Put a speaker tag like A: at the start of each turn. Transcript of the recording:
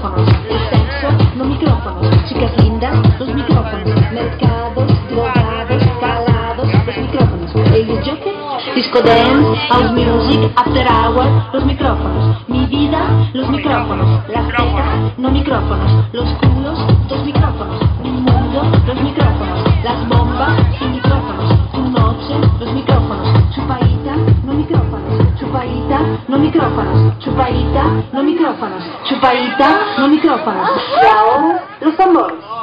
A: micrófonos. El sexo, no micrófonos. Chicas lindas, los micrófonos. Mercados, drogados, calados, los micrófonos. El jockey, disco dance, house music, after hour, los micrófonos. Mi vida, los micrófonos. Las tetas, no micrófonos. Los culos, dos micrófonos. Mi mundo, los micrófonos. Las bombas, sin micrófonos. Tu noche, los micrófonos. Chupaita, no micrófonos. Chupaita, no micrófonos. Chupaita, no micrófonos. Chupaita, no micrófonos. Y ahora, los tambores.